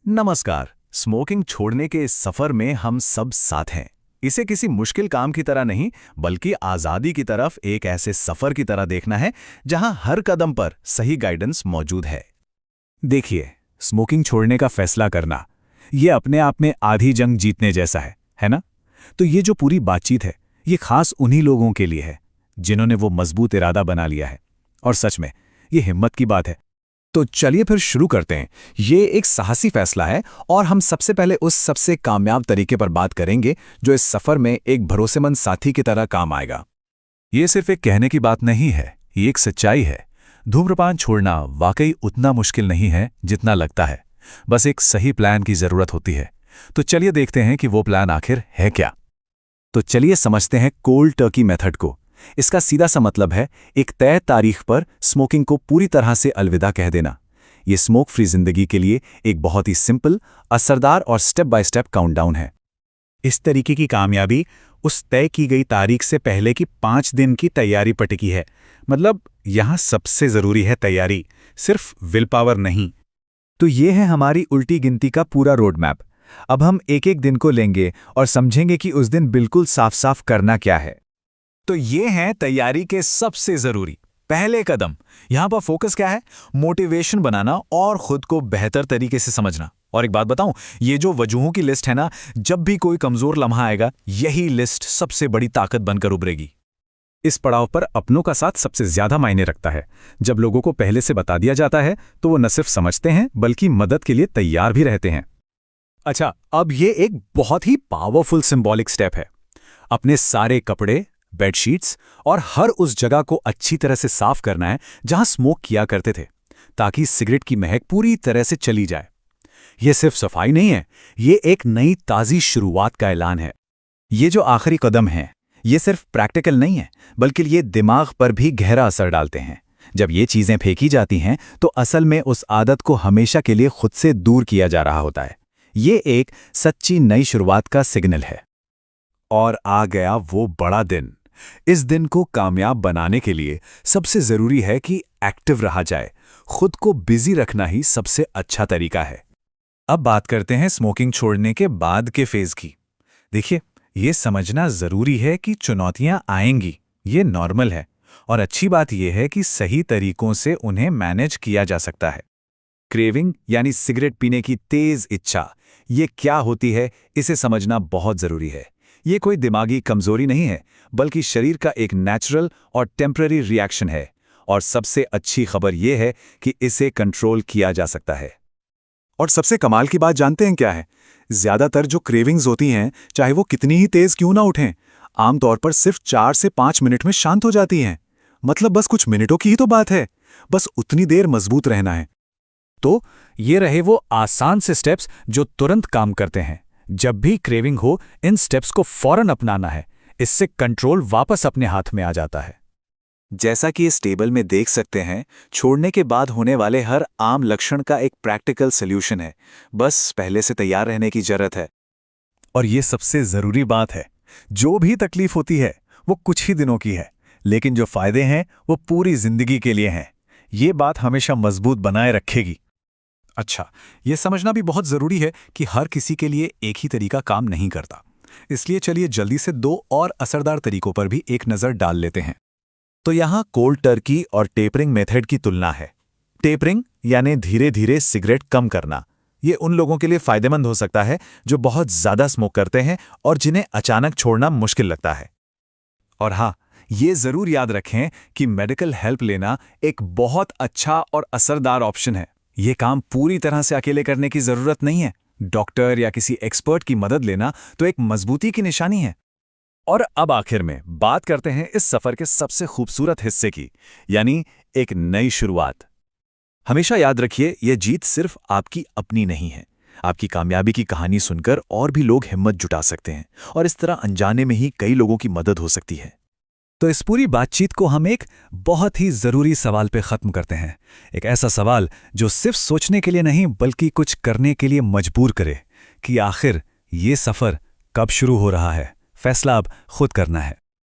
नमस्कार। स्मोकिंग छोड़ने के इस सफर में हम सब साथ हैं। इसे किसी मुश्किल काम की तरह नहीं, बल्कि आज़ादी की तरफ एक ऐसे सफर की तरह देखना है जहां हर कदम पर सही गाइडेंस मौजूद है। देखिए, स्मोकिंग छोड़ने का फैसला करना, ये अपने आप में आधी जंग जीतने जैसा है ना? तो ये जो पूरी बातचीत है, ये खास उन्हीं लोगों के लिए है, जिन्होंने वो मजबूत इरादा बना लिया है। और सच में, ये हिम्मत की बात है। तो चलिए फिर शुरू करते हैं। ये एक साहसी फैसला है और हम सबसे पहले उस सबसे कामयाब तरीके पर बात करेंगे जो इस सफर में एक भरोसेमंद साथी की तरह काम आएगा। ये सिर्फ एक कहने की बात नहीं है, ये एक सच्चाई है। धूम्रपान छोड़ना वाकई उतना मुश्किल नहीं है जितना लगता है। बस एक सही प्लान की जरूरत होती है। तो चलिए देखते हैं कि वो प्लान आखिर है क्या। तो चलिए समझते हैं कोल्ड टर्की मेथड को। इसका सीधा सा मतलब है एक तय तारीख पर स्मोकिंग को पूरी तरह से अलविदा कह देना। ये स्मोक फ्री जिंदगी के लिए एक बहुत ही सिंपल, असरदार और स्टेप बाय स्टेप काउंटडाउन है। इस तरीके की कामयाबी उस तय की गई तारीख से पहले की 5 दिन की तैयारी पर टिकी है। मतलब यहां सबसे जरूरी है तैयारी, सिर्फ विल पावर नहीं। तो ये है हमारी उल्टी गिनती का पूरा रोड मैप। अब हम एक एक दिन को लेंगे और समझेंगे कि उस दिन बिल्कुल साफ साफ करना क्या है। तो ये हैं तैयारी के सबसे जरूरी पहले कदम। यहां पर फोकस क्या है? मोटिवेशन बनाना और खुद को बेहतर तरीके से समझना। और एक बात बताऊं, ये जो वजूहों की लिस्ट है ना, जब भी कोई कमजोर लम्हा आएगा, यही लिस्ट सबसे बड़ी ताकत बनकर उभरेगी। इस पड़ाव पर अपनों का साथ सबसे ज्यादा मायने रखता है। जब लोगों को पहले से बता दिया जाता है तो वो न सिर्फ समझते हैं बल्कि मदद के लिए तैयार भी रहते हैं। अच्छा, अब ये एक बहुत ही पावरफुल सिंबॉलिक स्टेप है। अपने सारे कपड़े, बेडशीट्स और हर उस जगह को अच्छी तरह से साफ करना है जहां स्मोक किया करते थे, ताकि सिगरेट की महक पूरी तरह से चली जाए। यह सिर्फ सफाई नहीं है, ये एक नई ताज़ी शुरुआत का ऐलान है। ये जो आखिरी कदम है, ये सिर्फ प्रैक्टिकल नहीं है, बल्कि ये दिमाग पर भी गहरा असर डालते हैं। जब ये चीजें फेंकी जाती हैं तो असल में उस आदत को हमेशा के लिए खुद से दूर किया जा रहा होता है। ये एक सच्ची नई शुरुआत का सिग्नल है। और आ गया वो बड़ा दिन। इस दिन को कामयाब बनाने के लिए सबसे जरूरी है कि एक्टिव रहा जाए। खुद को बिजी रखना ही सबसे अच्छा तरीका है। अब बात करते हैं स्मोकिंग छोड़ने के बाद के फेज की। देखिए, ये समझना जरूरी है कि चुनौतियां आएंगी, ये नॉर्मल है। और अच्छी बात यह है कि सही तरीकों से उन्हें मैनेज किया जा सकता है। क्रेविंग यानी सिगरेट पीने की तेज इच्छा, ये क्या होती है, इसे समझना बहुत जरूरी है। ये कोई दिमागी कमजोरी नहीं है, बल्कि शरीर का एक नेचुरल और टेम्पररी रिएक्शन है। और सबसे अच्छी खबर यह है कि इसे कंट्रोल किया जा सकता है। और सबसे कमाल की बात जानते हैं क्या है? ज्यादातर जो क्रेविंग्स होती हैं, चाहे वो कितनी ही तेज क्यों ना उठें, आमतौर पर सिर्फ 4 से 5 मिनट में शांत हो जाती हैं। मतलब बस कुछ मिनटों की ही तो बात है। बस उतनी देर मजबूत रहना है। तो ये रहे वो आसान से स्टेप्स जो तुरंत काम करते हैं। जब भी क्रेविंग हो, इन स्टेप्स को फौरन अपनाना है। इससे कंट्रोल वापस अपने हाथ में आ जाता है। जैसा कि इस टेबल में देख सकते हैं, छोड़ने के बाद होने वाले हर आम लक्षण का एक प्रैक्टिकल सॉल्यूशन है। बस पहले से तैयार रहने की जरूरत है। और ये सबसे जरूरी बात है, जो भी तकलीफ होती है वो कुछ ही दिनों की है, लेकिन जो फायदे हैं वो पूरी जिंदगी के लिए हैं। ये बात हमेशा मजबूत बनाए रखेगी। अच्छा, यह समझना भी बहुत जरूरी है कि हर किसी के लिए एक ही तरीका काम नहीं करता। इसलिए चलिए जल्दी से 2 और असरदार तरीकों पर भी एक नजर डाल लेते हैं। तो यहां कोल्ड टर्की और टेपरिंग मेथड की तुलना है। टेपरिंग यानी धीरे धीरे सिगरेट कम करना। ये उन लोगों के लिए फायदेमंद हो सकता है जो बहुत ज्यादा स्मोक करते हैं और जिन्हें अचानक छोड़ना मुश्किल लगता है। और हाँ, ये जरूर याद रखें कि मेडिकल हेल्प लेना एक बहुत अच्छा और असरदार ऑप्शन है। ये काम पूरी तरह से अकेले करने की जरूरत नहीं है। डॉक्टर या किसी एक्सपर्ट की मदद लेना तो एक मजबूती की निशानी है। और अब आखिर में बात करते हैं इस सफर के सबसे खूबसूरत हिस्से की, यानी एक नई शुरुआत। हमेशा याद रखिए, यह जीत सिर्फ आपकी अपनी नहीं है। आपकी कामयाबी की कहानी सुनकर और भी लोग हिम्मत जुटा सकते हैं, और इस तरह अनजाने में ही कई लोगों की मदद हो सकती है। तो इस पूरी बातचीत को हम एक बहुत ही जरूरी सवाल पे खत्म करते हैं। एक ऐसा सवाल जो सिर्फ सोचने के लिए नहीं, बल्कि कुछ करने के लिए मजबूर करे कि आखिर ये सफर कब शुरू हो रहा है। फैसला अब खुद करना है।